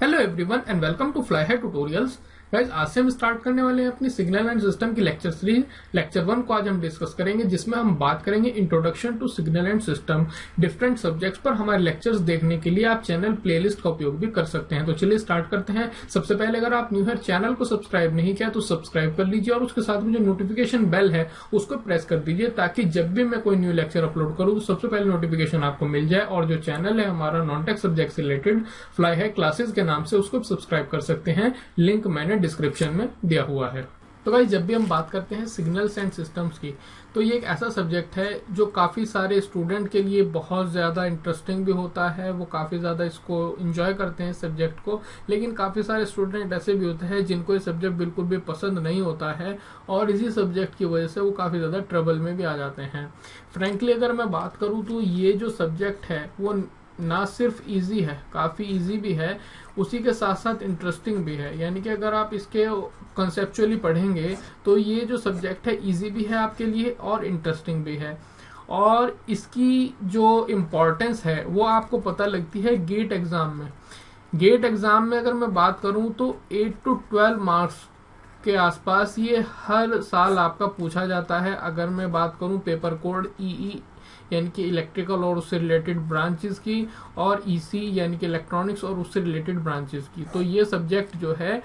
Hello everyone and welcome to fly high tutorials. Guys, आज से हम स्टार्ट करने वाले हैं अपनी सिग्नल एंड सिस्टम की लेक्चर सीरीज। लेक्चर 1 को आज हम डिस्कस करेंगे, जिसमें हम बात करेंगे introduction to signal and system. Different subjects पर हमारे लेक्चर्स देखने के लिए आप चैनल प्लेलिस्ट का उपयोग भी कर सकते हैं। तो चलिए स्टार्ट करते हैं। सबसे पहले अगर आप न्यू है, चैनल को सब्सक्राइब नहीं किया तो सब्सक्राइब कर लीजिए और उसके साथ में जो नोटिफिकेशन बेल है उसको प्रेस कर दीजिए, ताकि जब भी मैं कोई न्यू लेक्चर अपलोड करूँ तो सबसे पहले नोटिफिकेशन आपको मिल जाए। और जो चैनल है हमारा नॉन टेक सब्जेक्ट से रिलेटेड फ्लाई हाई क्लासेस के नाम से, उसको सब्सक्राइब कर सकते हैं। लिंक मैंने डिस्क्रिप्शन में दिया हुआ है। तो गाइस, जब भी हम बात करते हैं सिग्नल्स एंड सिस्टम्स की, तो ये एक ऐसा सब्जेक्ट है जो काफी सारे स्टूडेंट के लिए बहुत ज्यादा इंटरेस्टिंग भी होता है। वो काफी ज्यादा इसको एंजॉय करते हैं सब्जेक्ट को, लेकिन काफी सारे स्टूडेंट ऐसे भी होते हैं जिनको ये सब्जेक्ट बिल्कुल भी पसंद नहीं होता है और इसी सब्जेक्ट की वजह से वो काफी ज्यादा ट्रबल में भी आ जाते हैं। फ्रेंकली अगर मैं बात करूँ तो ये जो सब्जेक्ट है वो ना सिर्फ इजी है, काफी इजी भी है, उसी के साथ साथ इंटरेस्टिंग भी है। यानी कि अगर आप इसके कंसेप्चुअली पढ़ेंगे तो ये जो सब्जेक्ट है इजी भी है आपके लिए और इंटरेस्टिंग भी है। और इसकी जो इम्पोर्टेंस है वो आपको पता लगती है गेट एग्जाम में। गेट एग्जाम में अगर मैं बात करूं तो 8 to 12 मार्क्स के आसपास ये हर साल आपका पूछा जाता है। अगर मैं बात करूं पेपर कोड ईई यानी कि इलेक्ट्रिकल और उससे रिलेटेड ब्रांचेस की, और ईसी यानी कि इलेक्ट्रॉनिक्स और उससे रिलेटेड ब्रांचेस की, तो ये सब्जेक्ट जो है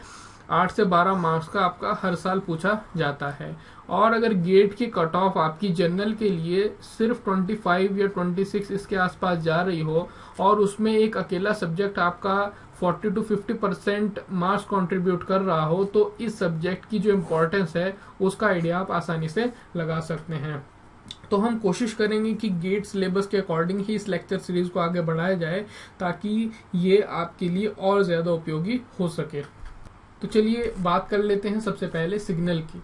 8 से 12 मार्क्स का आपका हर साल पूछा जाता है। और अगर गेट की कट ऑफ आपकी जनरल के लिए सिर्फ 25 या 26 इसके आसपास जा रही हो और उसमें एक अकेला सब्जेक्ट आपका 40 to 50% मार्क्स कंट्रीब्यूट कर रहा हो, तो इस सब्जेक्ट की जो इम्पोर्टेंस है उसका आइडिया आप आसानी से लगा सकते हैं। तो हम कोशिश करेंगे कि गेट सिलेबस के अकॉर्डिंग ही इस लेक्चर सीरीज को आगे बढ़ाया जाए, ताकि ये आपके लिए और ज्यादा उपयोगी हो सके। तो चलिए बात कर लेते हैं सबसे पहले सिग्नल की।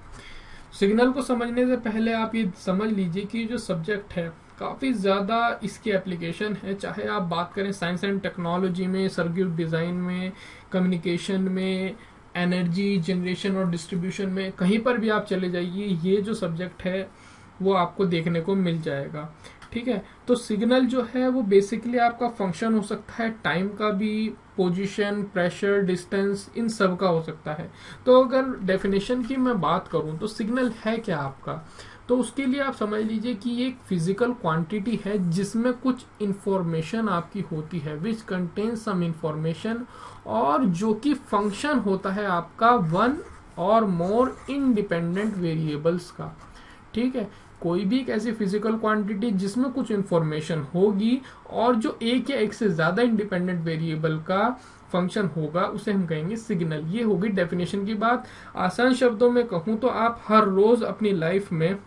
सिग्नल को समझने से पहले आप ये समझ लीजिए कि जो सब्जेक्ट है काफी ज्यादा इसकी एप्लीकेशन है। चाहे आप बात करें साइंस एंड टेक्नोलॉजी में, सर्किट डिजाइन में, कम्युनिकेशन में, एनर्जी जनरेशन और डिस्ट्रीब्यूशन में, कहीं पर भी आप चले जाइए, ये जो सब्जेक्ट है वो आपको देखने को मिल जाएगा। ठीक है, तो सिग्नल जो है वो बेसिकली आपका फंक्शन हो सकता है, टाइम का भी, पोजीशन, प्रेशर, डिस्टेंस, इन सब का हो सकता है। तो अगर डेफिनेशन की मैं बात करूं तो सिग्नल है क्या आपका, तो उसके लिए आप समझ लीजिए कि ये एक फिजिकल क्वांटिटी है जिसमें कुछ इंफॉर्मेशन आपकी होती है, विच कंटेन सम इंफॉर्मेशन, और जो कि फंक्शन होता है आपका वन और मोर इंडिपेंडेंट वेरिएबल्स का। ठीक है, कोई भी एक ऐसी फिजिकल क्वांटिटी जिसमें कुछ इंफॉर्मेशन होगी और जो एक या एक से ज्यादा इंडिपेंडेंट वेरिएबल का फंक्शन होगा, उसे हम कहेंगे सिग्नल। ये होगी डेफिनेशन की बात। आसान शब्दों में कहूं तो आप हर रोज अपनी लाइफ में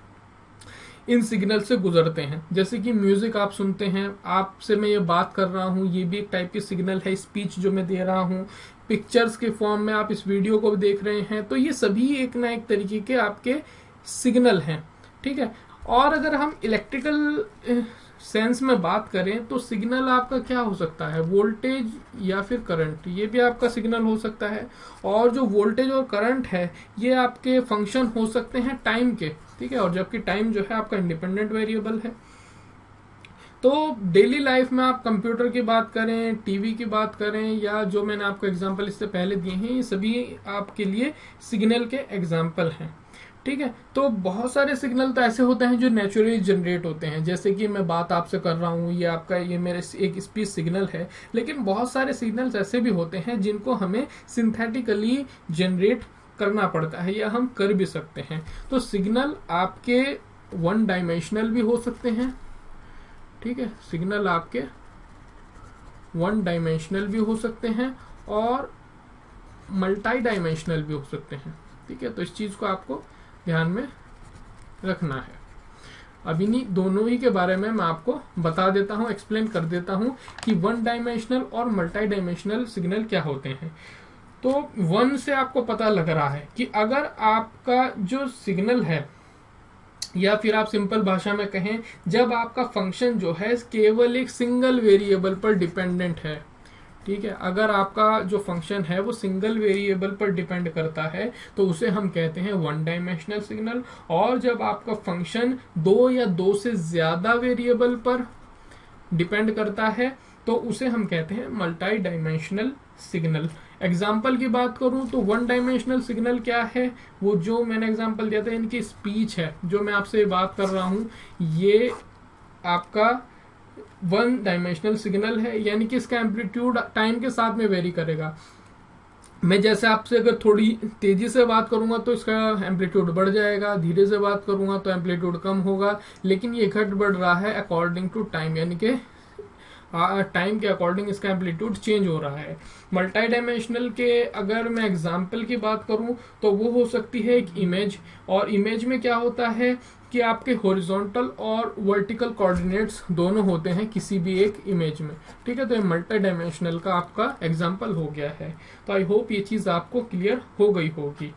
इन सिग्नल से गुजरते हैं। जैसे कि म्यूजिक आप सुनते हैं, आपसे मैं ये बात कर रहा हूँ, ये भी एक टाइप की सिग्नल है। स्पीच जो मैं दे रहा हूँ, पिक्चर्स के फॉर्म में आप इस वीडियो को देख रहे हैं, तो ये सभी एक ना एक तरीके के आपके सिग्नल हैं। ठीक है, और अगर हम इलेक्ट्रिकल सेंस में बात करें तो सिग्नल आपका क्या हो सकता है, वोल्टेज या फिर करंट, ये भी आपका सिग्नल हो सकता है। और जो वोल्टेज और करंट है ये आपके फंक्शन हो सकते हैं टाइम के। ठीक है, और जबकि टाइम जो है आपका इंडिपेंडेंट वेरिएबल है। तो डेली लाइफ में आप कंप्यूटर की बात करें, टीवी की बात करें, या जो मैंने आपको एग्जांपल इससे पहले दिए हैं, ये सभी आपके लिए सिग्नल के एग्जांपल हैं। ठीक है, तो बहुत सारे सिग्नल तो ऐसे होते हैं जो नेचुरली जनरेट होते हैं। जैसे कि मैं बात आपसे कर रहा हूँ, ये आपका, ये मेरे एक स्पीच सिग्नल है। लेकिन बहुत सारे सिग्नल्स ऐसे भी होते हैं जिनको हमें सिंथेटिकली जनरेट करना पड़ता है, या हम कर भी सकते हैं। तो सिग्नल आपके वन डायमेंशनल भी हो सकते हैं। ठीक है, सिग्नल आपके वन डायमेंशनल भी हो सकते हैं और मल्टी डायमेंशनल भी हो सकते हैं। ठीक है, तो इस चीज को आपको ध्यान में रखना है। अब इन्हीं दोनों ही के बारे में मैं आपको बता देता हूं, एक्सप्लेन कर देता हूं कि वन डायमेंशनल और मल्टी डायमेंशनल सिग्नल क्या होते हैं। तो वन से आपको पता लग रहा है कि अगर आपका जो सिग्नल है, या फिर आप सिंपल भाषा में कहें, जब आपका फंक्शन जो है केवल एक सिंगल वेरिएबल पर डिपेंडेंट है। ठीक है, अगर आपका जो फंक्शन है वो सिंगल वेरिएबल पर डिपेंड करता है तो उसे हम कहते हैं वन डायमेंशनल सिग्नल। और जब आपका फंक्शन दो या दो से ज्यादा वेरिएबल पर डिपेंड करता है तो उसे हम कहते हैं मल्टी डायमेंशनल सिग्नल। एग्जाम्पल की बात करूं तो वन डायमेंशनल सिग्नल क्या है, वो जो मैंने एग्जाम्पल दिया था इनकी स्पीच है, जो मैं आपसे बात कर रहा हूं ये आपका वन डायमेंशनल सिग्नल है, यानी कि इसका एम्पलीट्यूड टाइम के साथ में वेरी करेगा। मैं जैसे आपसे अगर थोड़ी तेजी से बात करूंगा तो इसका एम्पलीट्यूड बढ़ जाएगा, धीरे से बात करूंगा तो एम्पलीट्यूड कम होगा, लेकिन ये घट बढ़ रहा है अकॉर्डिंग टू टाइम, यानी कि टाइम के अकॉर्डिंग इसका एम्पलीट्यूड चेंज हो रहा है। मल्टी डायमेंशनल के अगर मैं एग्जांपल की बात करूं तो वो हो सकती है एक इमेज, और इमेज में क्या होता है कि आपके हॉरिजॉन्टल और वर्टिकल कोऑर्डिनेट्स दोनों होते हैं किसी भी एक इमेज में, ठीक है। तो ये मल्टी डायमेंशनल का आपका एग्जांपल हो गया है। तो आई होप ये चीज आपको क्लियर हो गई होगी।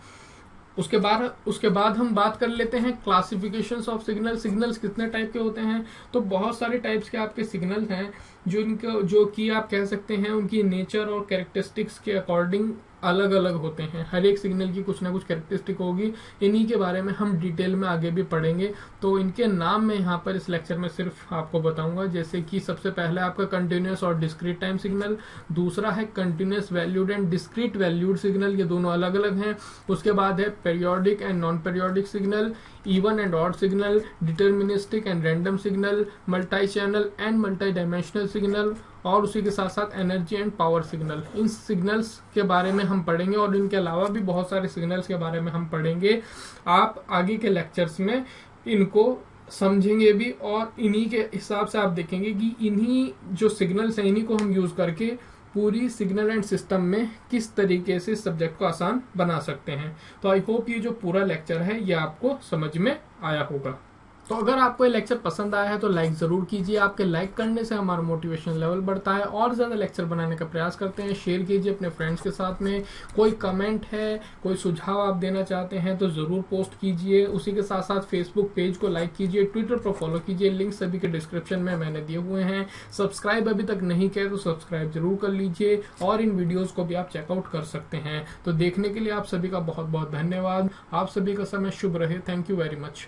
उसके बाद हम बात कर लेते हैं क्लासिफिकेशंस ऑफ सिग्नल। सिग्नल्स कितने टाइप के होते हैं, तो बहुत सारे टाइप्स के आपके सिग्नल हैं जो कि आप कह सकते हैं उनकी नेचर और कैरेक्टरिस्टिक्स के अकॉर्डिंग अलग अलग होते हैं। हर एक सिग्नल की कुछ ना कुछ कैरेक्टरिस्टिक होगी, इन्हीं के बारे में हम डिटेल में आगे भी पढ़ेंगे। तो इनके नाम मैं यहाँ पर इस लेक्चर में सिर्फ आपको बताऊंगा, जैसे कि सबसे पहले आपका कंटिन्यूअस और डिस्क्रीट टाइम सिग्नल, दूसरा है continuous valued and discrete valued signal, ये दोनों अलग अलग हैं। उसके बाद है periodic and non periodic signal, even and odd signal, deterministic and random signal, multi channel and multi dimensional signal, और उसी के साथ साथ energy and power signal. In signals के बारे में हम पढ़ेंगे और इनके अलावा भी बहुत सारे सिग्नल्स के बारे में हम पढ़ेंगे। आप आगे के लेक्चर्स में इनको समझेंगे भी, और इन्हीं के हिसाब से आप देखेंगे कि इन्हीं जो सिग्नल्स हैं इन्हीं को हम यूज करके पूरी सिग्नल एंड सिस्टम में किस तरीके से सब्जेक्ट को आसान बना सकते हैं। तो आई होप ये जो पूरा लेक्चर है ये आपको समझ में आया होगा। तो अगर आपको ये लेक्चर पसंद आया है तो लाइक जरूर कीजिए। आपके लाइक करने से हमारा मोटिवेशन लेवल बढ़ता है और ज्यादा लेक्चर बनाने का प्रयास करते हैं। शेयर कीजिए अपने फ्रेंड्स के साथ में। कोई कमेंट है, कोई सुझाव आप देना चाहते हैं तो जरूर पोस्ट कीजिए। उसी के साथ साथ फेसबुक पेज को लाइक कीजिए, ट्विटर पर फॉलो कीजिए, लिंक सभी के डिस्क्रिप्शन में मैंने दिए हुए हैं। सब्सक्राइब अभी तक नहीं किया तो सब्सक्राइब जरूर कर लीजिए, और इन वीडियोज को भी आप चेकआउट कर सकते हैं। तो देखने के लिए आप सभी का बहुत बहुत धन्यवाद। आप सभी का समय शुभ रहे। Thank you very much.